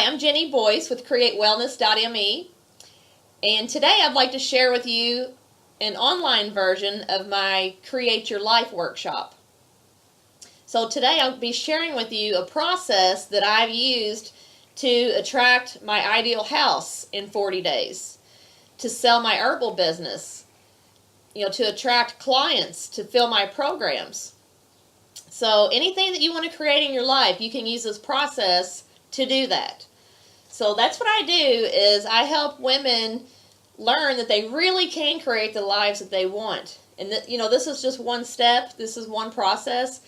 Hi, I'm Jenny Boyce with CreateWellness.me, and today I'd like to share with you an online version of my Create Your Life workshop. So today I'll be sharing with you a process that I've used to attract my ideal house in 40 days, to sell my herbal business, to attract clients to fill my programs. So anything that you want to create in your life, you can use this process to do that. So that's what I do, is I help women learn that they really can create the lives that they want. And this is just one step, this is one process,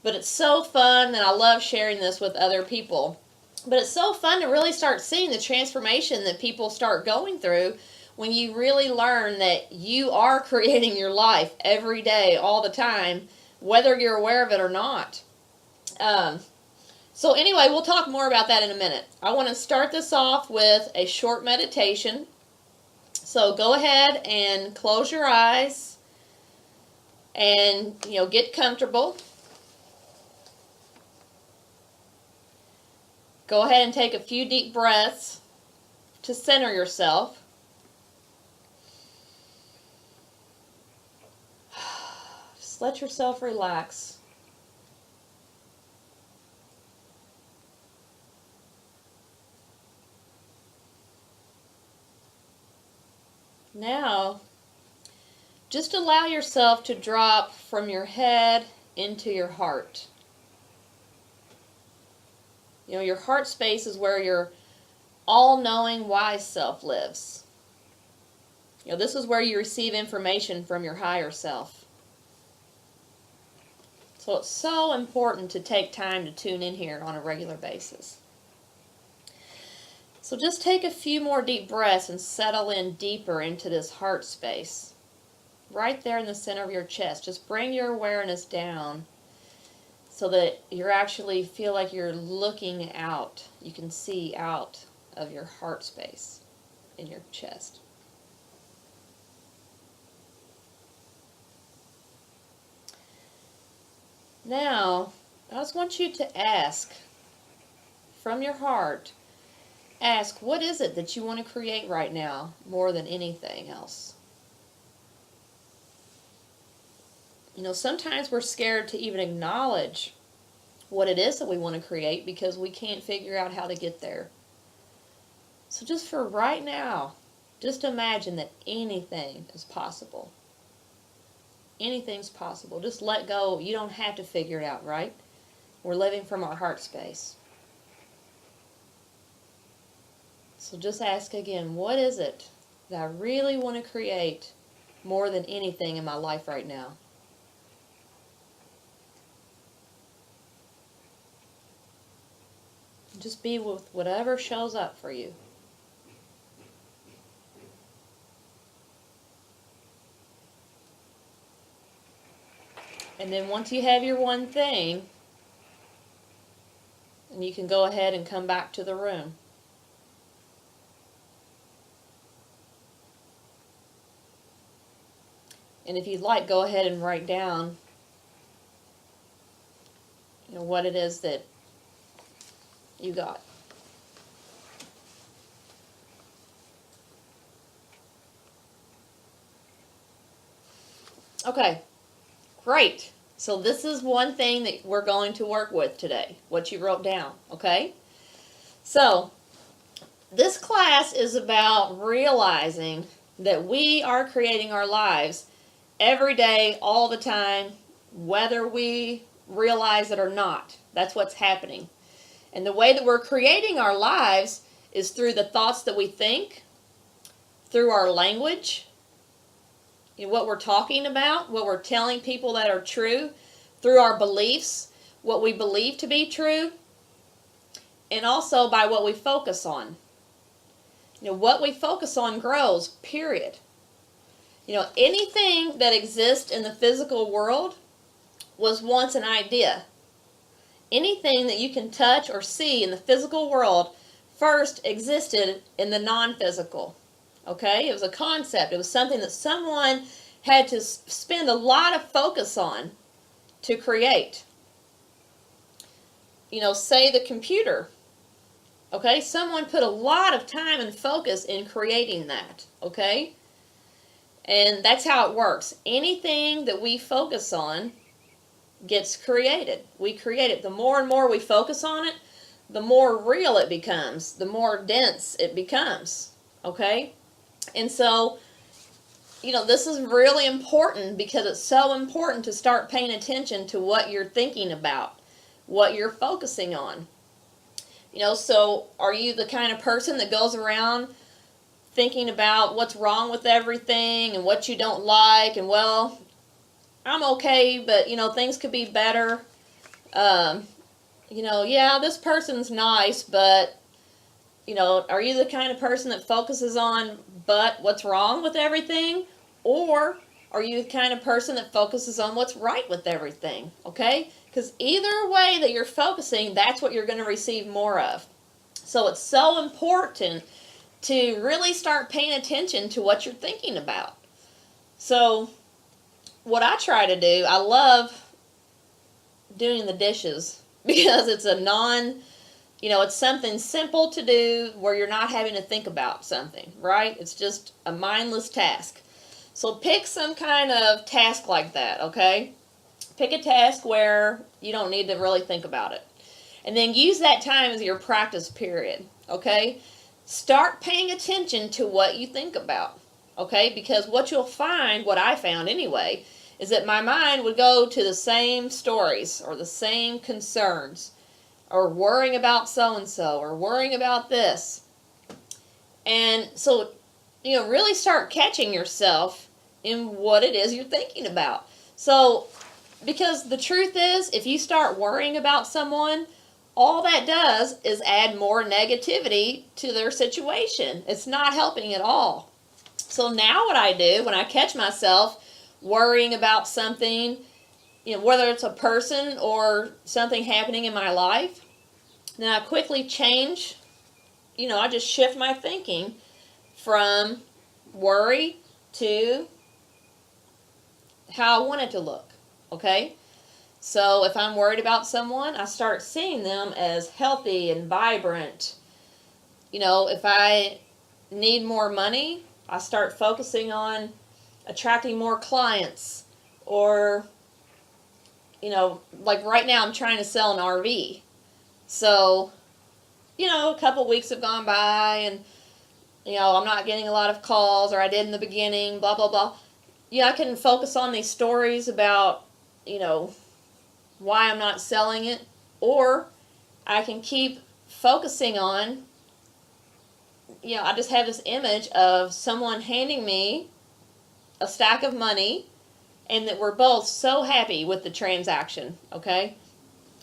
but it's so fun, and I love sharing this with other people. But it's so fun to really start seeing the transformation that people start going through when you really learn that you are creating your life every day, all the time, whether you're aware of it or not. So anyway, we'll talk more about that in a minute. I want to start this off with a short meditation. So go ahead and close your eyes and, get comfortable. Go ahead and take a few deep breaths to center yourself. Just let yourself relax. Now, just allow yourself to drop from your head into your heart. Your heart space is where your all-knowing, wise self lives. This is where you receive information from your higher self. So it's so important to take time to tune in here on a regular basis. So just take a few more deep breaths and settle in deeper into this heart space. Right there in the center of your chest. Just bring your awareness down so that you actually feel like you're looking out. You can see out of your heart space in your chest. Now, I just want you to ask from your heart, ask, what is it that you want to create right now more than anything else? Sometimes we're scared to even acknowledge what it is that we want to create because we can't figure out how to get there. So just for right now, just imagine that anything is possible. Anything's possible. Just let go. You don't have to figure it out, right? We're living from our heart space. So just ask again, what is it that I really want to create more than anything in my life right now? Just be with whatever shows up for you. And then once you have your one thing, and you can go ahead and come back to the room. And if you'd like, go ahead and write down what it is that you got. Okay, great. So this is one thing that we're going to work with today, what you wrote down, okay? So this class is about realizing that we are creating our lives every day, all the time, whether we realize it or not. That's what's happening. And the way that we're creating our lives is through the thoughts that we think, through our language, what we're talking about, what we're telling people that are true, through our beliefs, what we believe to be true, and also by what we focus on. What we focus on grows, period. Anything that exists in the physical world was once an idea. Anything that you can touch or see in the physical world first existed in the non-physical. Okay? It was a concept. It was something that someone had to spend a lot of focus on to create. Say the computer. Okay, someone put a lot of time and focus in creating that. Okay, and that's how it works. Anything that we focus on gets created. We create it. The more and more we focus on it, the more real it becomes, the more dense it becomes. Okay, and so, this is really important because it's so important to start paying attention to what you're thinking about, what you're focusing on. So are you the kind of person that goes around thinking about what's wrong with everything and what you don't like, and, well, I'm okay, but, things could be better. Yeah, this person's nice, but, are you the kind of person that focuses on, but what's wrong with everything? Or are you the kind of person that focuses on what's right with everything? Okay? Because either way that you're focusing, that's what you're going to receive more of. So it's so important to really start paying attention to what you're thinking about. So what I try to do, I love doing the dishes because it's it's something simple to do where you're not having to think about something, right? It's just a mindless task. So pick some kind of task like that, okay? Pick a task where you don't need to really think about it. And then use that time as your practice period, okay? Start paying attention to what you think about, okay? Because what you'll find, what I found anyway, is that my mind would go to the same stories or the same concerns, or worrying about so-and-so, or worrying about this. And so, really start catching yourself in what it is you're thinking about. So, because the truth is, if you start worrying about someone, all that does is add more negativity to their situation. It's not helping at all. So now what I do when I catch myself worrying about something, whether it's a person or something happening in my life, then I quickly change, I just shift my thinking from worry to how I want it to look, okay? So if I'm worried about someone, I start seeing them as healthy and vibrant. If I need more money, I start focusing on attracting more clients. Or, like right now I'm trying to sell an RV. So, a couple weeks have gone by and, I'm not getting a lot of calls, or I did in the beginning, blah, blah, blah. I can focus on these stories about, why I'm not selling it, or I can keep focusing on, I just have this image of someone handing me a stack of money and that we're both so happy with the transaction, okay?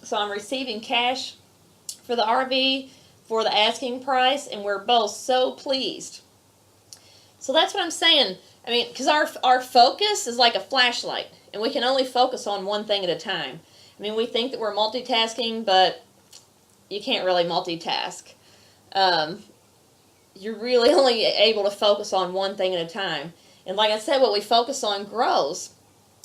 So I'm receiving cash for the RV for the asking price, and we're both so pleased. So that's what I'm saying. Because our focus is like a flashlight, and we can only focus on one thing at a time. We think that we're multitasking, but you can't really multitask. You're really only able to focus on one thing at a time. And like I said, what we focus on grows.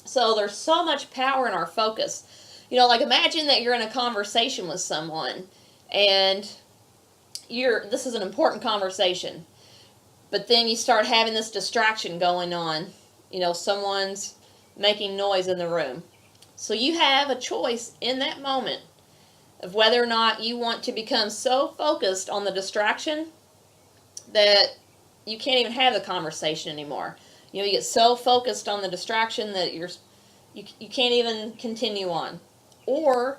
So there's so much power in our focus. Like imagine that you're in a conversation with someone, and this is an important conversation, but then you start having this distraction going on. Someone's making noise in the room. So you have a choice in that moment of whether or not you want to become so focused on the distraction that you can't even have the conversation anymore. You get so focused on the distraction that you can't even continue on. Or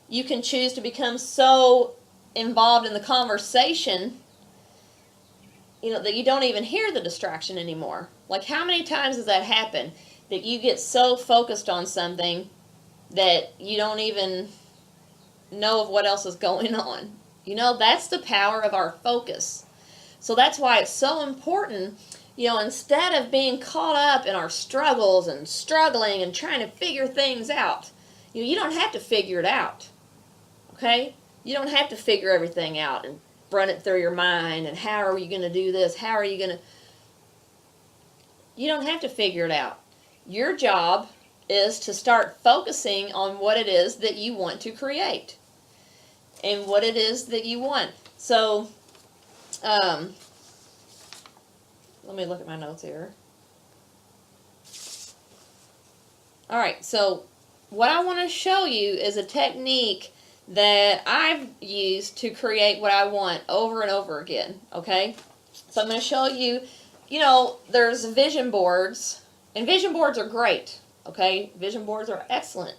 you can choose to become so involved in the conversation, that you don't even hear the distraction anymore. Like, how many times does that happen? That you get so focused on something that you don't even know of what else is going on. That's the power of our focus. So that's why it's so important, instead of being caught up in our struggles and struggling and trying to figure things out, you don't have to figure it out, okay? You don't have to figure everything out and run it through your mind and how are you going to do this? How are you going to... You don't have to figure it out. Your job is to start focusing on what it is that you want to create and what it is that you want. So, let me look at my notes here. All right, so what I want to show you is a technique that I've used to create what I want over and over again, okay? So I'm going to show you, there's vision boards, and vision boards are great, okay? Vision boards are excellent.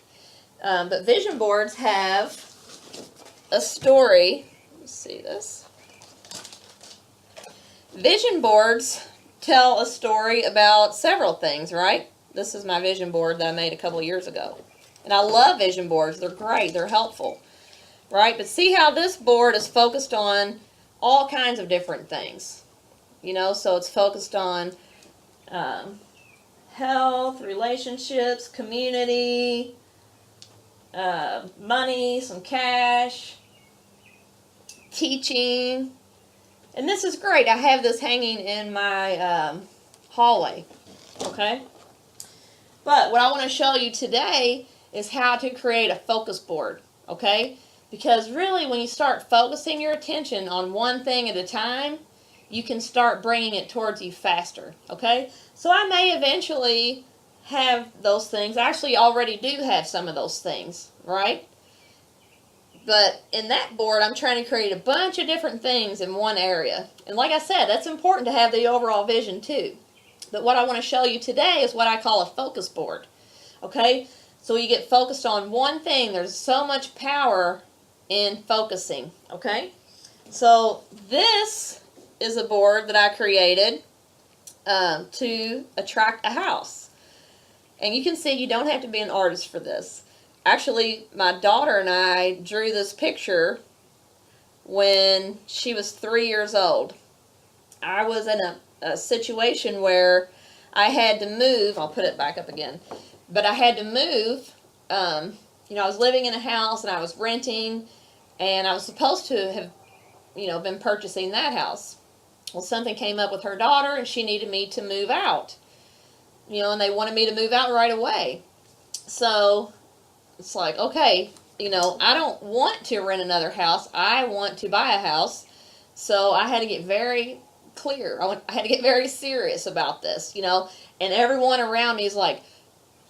But vision boards have a story. Let's see this. Vision boards tell a story about several things, right? This is my vision board that I made a couple of years ago. And I love vision boards. They're great. They're helpful, right? But see how this board is focused on all kinds of different things. So it's focused on health, relationships, community, money, some cash, teaching. And this is great. I have this hanging in my hallway, okay? But what I want to show you today is how to create a focus board, okay? Because really when you start focusing your attention on one thing at a time, you can start bringing it towards you faster, okay? So I may eventually have those things. I actually already do have some of those things, right? But in that board, I'm trying to create a bunch of different things in one area. And like I said, that's important to have the overall vision too. But what I want to show you today is what I call a focus board. Okay? So you get focused on one thing. There's so much power in focusing. Okay? So this is a board that I created to attract a house. And you can see you don't have to be an artist for this. Actually, my daughter and I drew this picture when she was 3 years old. I was in a situation where I had to move. I'll put it back up again. But I had to move. I was living in a house and I was renting, and I was supposed to have, been purchasing that house. Well, something came up with her daughter and she needed me to move out. And they wanted me to move out right away. So it's like, okay, I don't want to rent another house. I want to buy a house. So I had to get very clear. I had to get very serious about this, and everyone around me is like,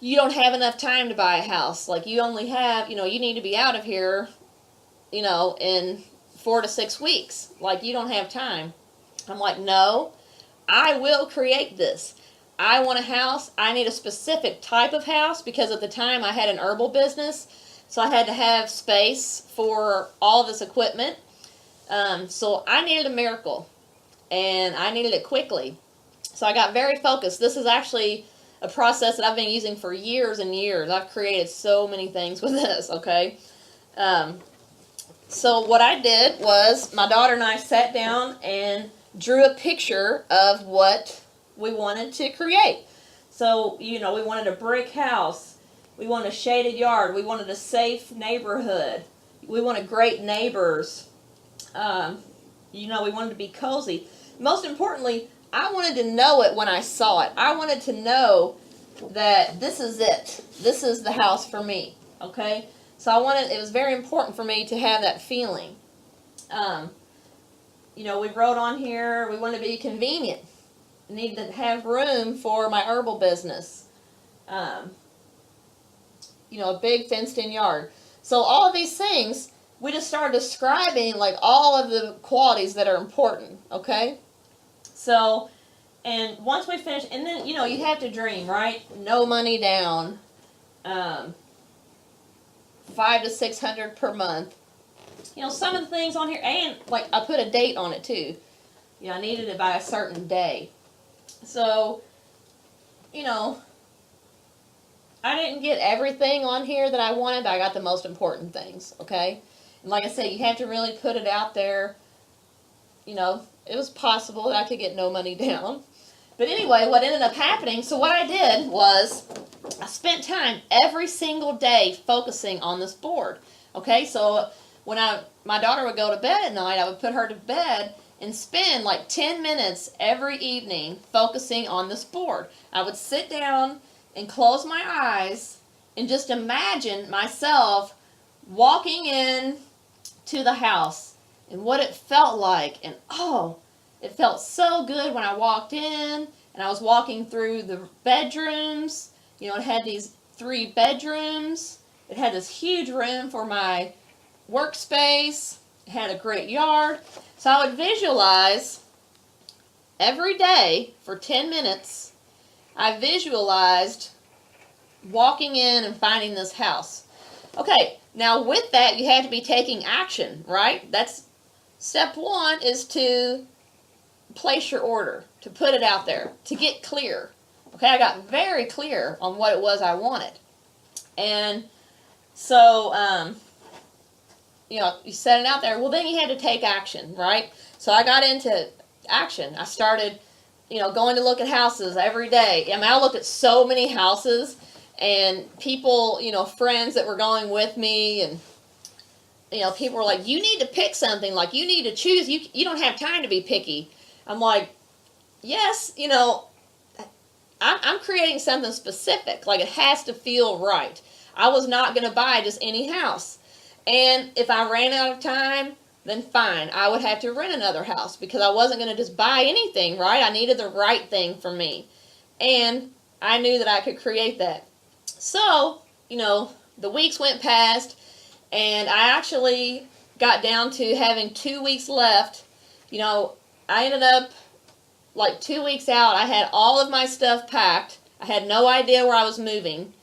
you don't have enough time to buy a house. Like, you only have, you need to be out of here, in 4 to 6 weeks. Like, you don't have time. I'm like, no, I will create this. I want a house. I need a specific type of house because at the time I had an herbal business, so I had to have space for all of this equipment. So I needed a miracle, and I needed it quickly. So I got very focused. This is actually a process that I've been using for years and years. I've created so many things with this, okay? So what I did was my daughter and I sat down and drew a picture of what we wanted to create. So, we wanted a brick house. We wanted a shaded yard. We wanted a safe neighborhood. We wanted great neighbors. We wanted to be cozy. Most importantly, I wanted to know it when I saw it. I wanted to know that this is it. This is the house for me. Okay? So it was very important for me to have that feeling. We wrote on here, we wanted to be convenient. Need to have room for my herbal business. A big fenced-in yard. So all of these things, we just started describing like all of the qualities that are important, okay? So, and once we finish, and then, you have to dream, right? No money down. 500 to 600 per month. Some of the things on here, and like I put a date on it too. I needed it by a certain day. So, I didn't get everything on here that I wanted, but I got the most important things, okay? And like I said, you have to really put it out there. It was possible that I could get no money down. But anyway, what ended up happening, so what I did was I spent time every single day focusing on this board, okay? So when my daughter would go to bed at night, I would put her to bed and spend like 10 minutes every evening focusing on this board. I would sit down and close my eyes and just imagine myself walking in to the house and what it felt like. And oh, it felt so good when I walked in and I was walking through the bedrooms. You know, it had these 3 bedrooms. It had this huge room for my workspace. It had a great yard. So I would visualize every day for 10 minutes. I visualized walking in and finding this house. Okay, now with that, you have to be taking action, right? That's step 1, is to place your order, to put it out there, to get clear. Okay, I got very clear on what it was I wanted. And so, you know, you set it out there. Well, then you had to take action, right? So I got into action. I started, you know, going to look at houses every day. I mean, I looked at so many houses, and people, you know, friends that were going with me, and, you know, people were like, you need to pick something, like, you need to choose. You don't have time to be picky. I'm like, yes, you know, I'm creating something specific. Like, it has to feel right. I was not going to buy just any house. And if I ran out of time, then fine. I would have to rent another house because I wasn't going to just buy anything, right? I needed the right thing for me. And I knew that I could create that. So, you know, the weeks went past, and I actually got down to having 2 weeks left. You know, I ended up like 2 weeks out. I had all of my stuff packed. I had no idea where I was moving,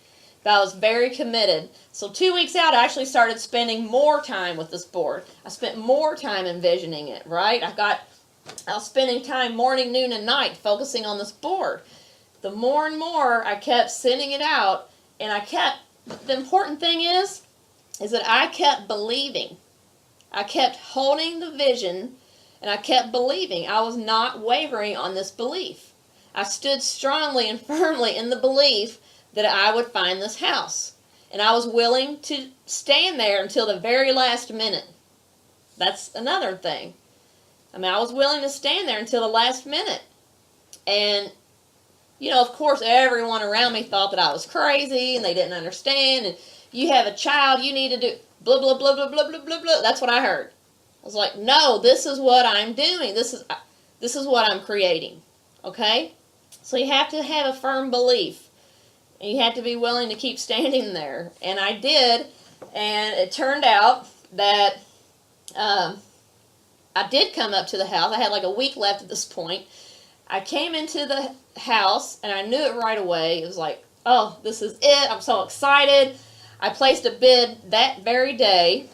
but I was very committed. So 2 weeks out, I actually started spending more time with this board. I spent more time envisioning it, right? I was spending time morning, noon, and night focusing on this board. The more and more I kept sending it out, and the important thing is that I kept believing. I kept holding the vision, and I kept believing. I was not wavering on this belief. I stood strongly and firmly in the belief that I would find this house. And I was willing to stand there until the very last minute. That's another thing. I mean, I was willing to stand there until the last minute. And, you know, of course, everyone around me thought that I was crazy and they didn't understand. And you have a child, you need to do blah, blah, blah, blah, blah, blah, blah, blah. That's what I heard. I was like, no, this is what I'm doing. This is what I'm creating. Okay? So you have to have a firm belief. And you have to be willing to keep standing there. And I did. And it turned out that I did come up to the house. I had like a week left at this point. I came into the house, and I knew it right away. It was like, oh, this is it. I'm so excited. I placed a bid that very day.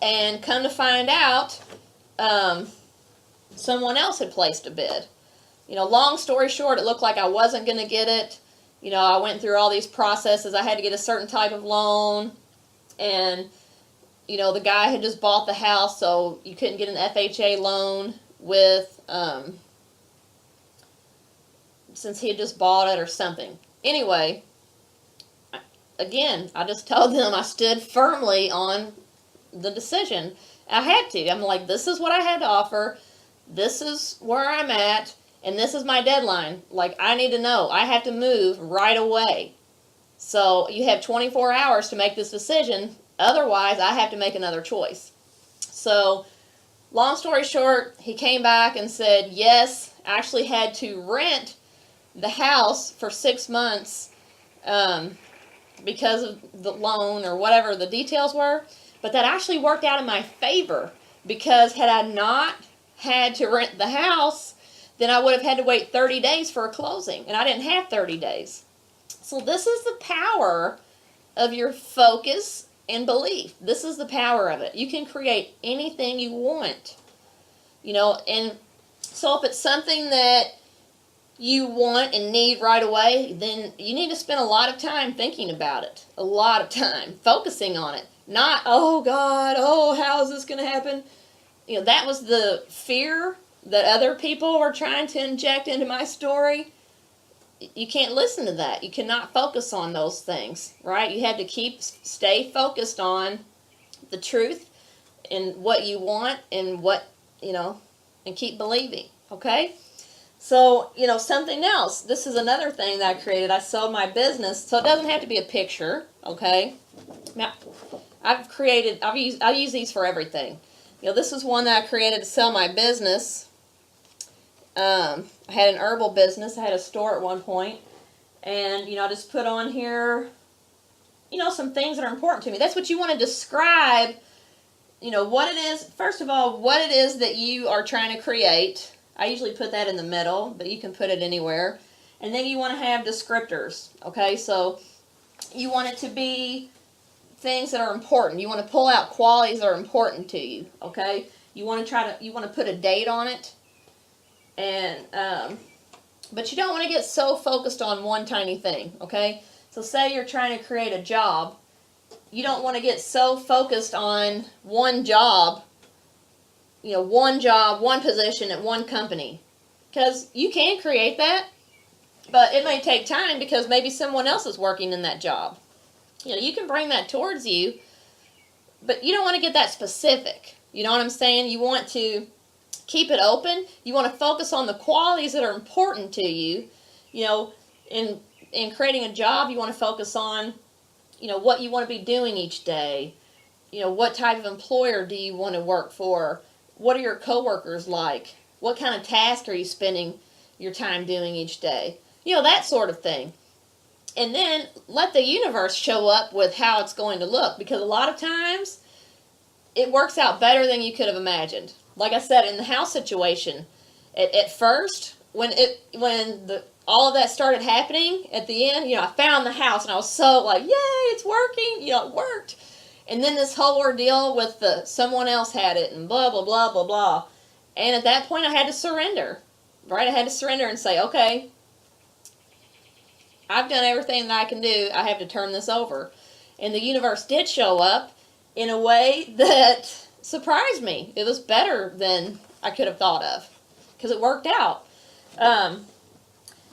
And come to find out, someone else had placed a bid. You know, long story short, it looked like I wasn't going to get it. You know, I went through all these processes. I had to get a certain type of loan. And, you know, the guy had just bought the house, so you couldn't get an FHA loan with, since he had just bought it or something. Anyway, again, I just told them I stood firmly on the decision. I had to. I'm like, this is what I had to offer. This is where I'm at. And this is my deadline. Like, I need to know. I have to move right away. So you have 24 hours to make this decision. Otherwise, I have to make another choice. So, long story short, he came back and said, yes, I actually had to rent the house for 6 months because of the loan or whatever the details were. But that actually worked out in my favor, because had I not had to rent the house, then I would have had to wait 30 days for a closing, and I didn't have 30 days. So this is the power of your focus and belief. This is the power of it. You can create anything you want, you know, and so if it's something that you want and need right away, then you need to spend a lot of time thinking about it, a lot of time focusing on it. Not, oh God, oh, how is this going to happen? You know, that was the fear that other people were trying to inject into my story. You can't listen to that. You cannot focus on those things, right? You have to stay focused on the truth and what you want and what, you know, and keep believing, okay? So, you know, something else. This is another thing that I created. I sold my business, so it doesn't have to be a picture, okay? Now, I use these for everything. This is one that I created to sell my business. I had an herbal business. I had a store at one point. And, I just put on here, some things that are important to me. That's what you want to describe, what it is. First of all, what it is that you are trying to create. I usually put that in the middle, but you can put it anywhere. And then you want to have descriptors, okay? So you want it to be things that are important. You want to pull out qualities that are important to you, okay? You want to put a date on it. And, but you don't want to get so focused on one tiny thing, okay? So say you're trying to create a job. You don't want to get so focused on one job, one job, one position at one company. Because you can create that, but it may take time because maybe someone else is working in that job. You can bring that towards you, but you don't want to get that specific. You know what I'm saying? You want to keep it open. You want to focus on the qualities that are important to you. In creating a job, you want to focus on, what you want to be doing each day. What type of employer do you want to work for? What are your coworkers like? What kind of task are you spending your time doing each day? That sort of thing. And then let the universe show up with how it's going to look, because a lot of times it works out better than you could have imagined. Like I said, in the house situation, at first, when all of that started happening, at the end, I found the house and I was so like, yay, it's working, it worked. And then this whole ordeal with someone else had it and blah, blah, blah, blah, blah. And at that point, I had to surrender, right? I had to surrender and say, okay, I've done everything that I can do. I have to turn this over. And the universe did show up in a way that surprised me. It was better than I could have thought of because it worked out.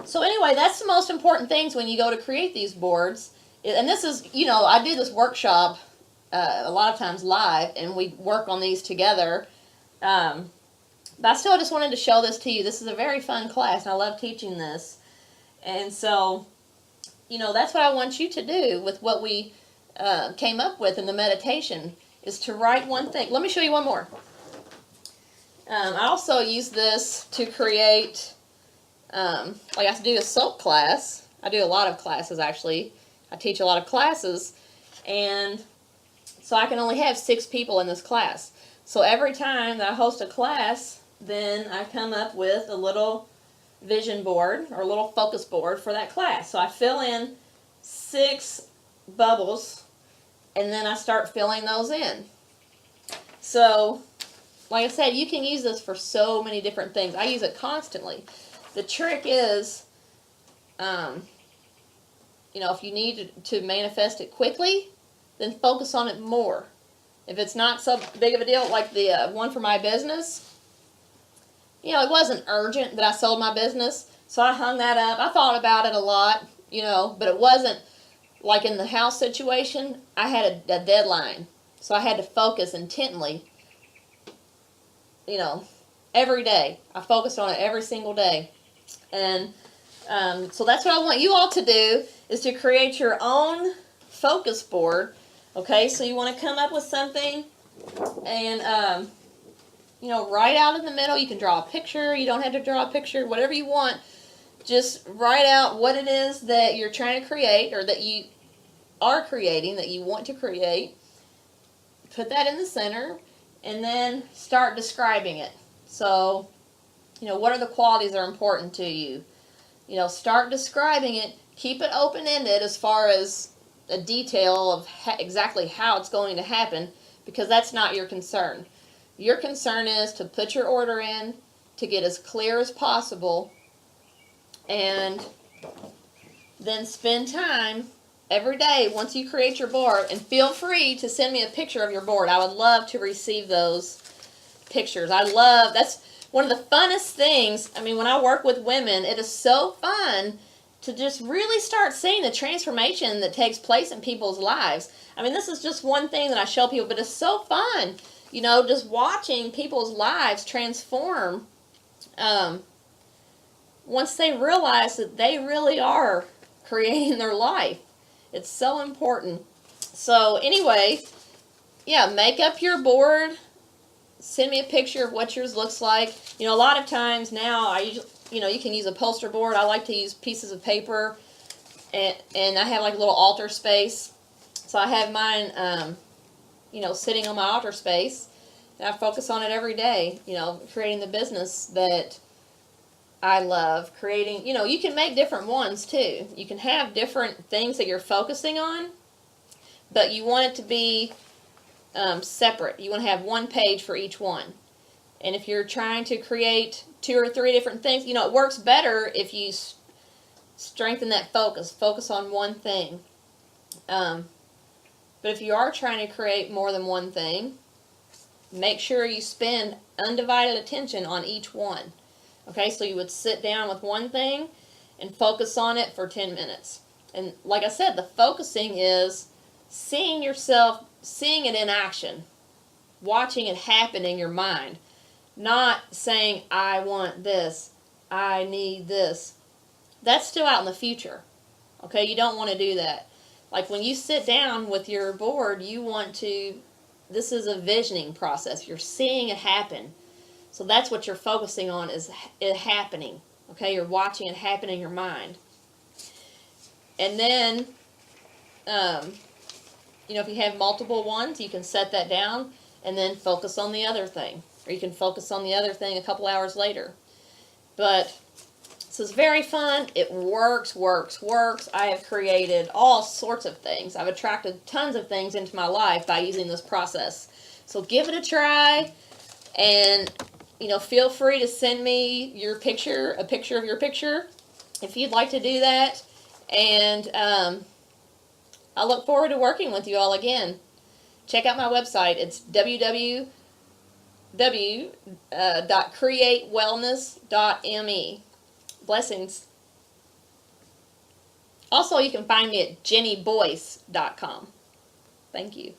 So anyway, that's the most important things when you go to create these boards. And this is, I do this workshop a lot of times live, and we work on these together. But I still just wanted to show this to you. This is a very fun class, and I love teaching this. And so, that's what I want you to do with what we came up with in the meditation, is to write one thing. Let me show you one more. I also use this to create, like I do a soap class. I do a lot of classes, actually. I teach a lot of classes, and so I can only have 6 people in this class. So every time that I host a class, then I come up with a little vision board or a little focus board for that class. So I fill in 6 bubbles, and then I start filling those in. So, like I said, you can use this for so many different things. I use it constantly. The trick is, if you need to manifest it quickly, then focus on it more. If it's not so big of a deal, like the one for my business, it wasn't urgent that I sold my business, so I hung that up. I thought about it a lot, but it wasn't like in the house situation. I had a deadline, so I had to focus intently, every day. I focused on it every single day. And so that's what I want you all to do, is to create your own focus board. Okay, so you want to come up with something and, write out in the middle. You can draw a picture. You don't have to draw a picture, whatever you want. Just write out what it is that you're trying to create, or that you are creating, that you want to create. Put that in the center, and then start describing it. So, what are the qualities that are important to you? Start describing it. Keep it open-ended as far as a detail of exactly how it's going to happen, because that's not your concern. Your concern is to put your order in, to get as clear as possible, and then spend time every day once you create your board. And feel free to send me a picture of your board. I would love to receive those pictures. That's one of the funnest things. When I work with women, it is so fun to just really start seeing the transformation that takes place in people's lives. This is just one thing that I show people, but it's so fun, just watching people's lives transform once they realize that they really are creating their life. It's so important. So anyway, make up your board send me a picture of what yours looks like. A lot of times now I usually, you can use a poster board. I like to use pieces of paper, and I have like a little altar space. So I have mine, sitting on my altar space, and I focus on it every day. Creating the business that I love, creating. You can make different ones too. You can have different things that you're focusing on, but you want it to be separate. You want to have one page for each one. And if you're trying to create 2 or 3 different things, it works better if you strengthen that focus. Focus on one thing. But if you are trying to create more than one thing, make sure you spend undivided attention on each one. Okay, so you would sit down with one thing and focus on it for 10 minutes. And like I said, the focusing is seeing yourself, seeing it in action, watching it happen in your mind. Not saying, I want this, I need this. That's still out in the future. Okay, you don't want to do that. Like when you sit down with your board, this is a visioning process. You're seeing it happen. So that's what you're focusing on, is it happening. Okay, you're watching it happen in your mind. And then, if you have multiple ones, you can set that down and then focus on the other thing. Or you can focus on the other thing a couple hours later. But this is very fun. It works. I have created all sorts of things. I've attracted tons of things into my life by using this process. So give it a try, and feel free to send me a picture of your picture, if you'd like to do that. And I look forward to working with you all again. Check out my website. It's www.createwellness.me. Blessings. Also, you can find me at jennyboyce.com. Thank you.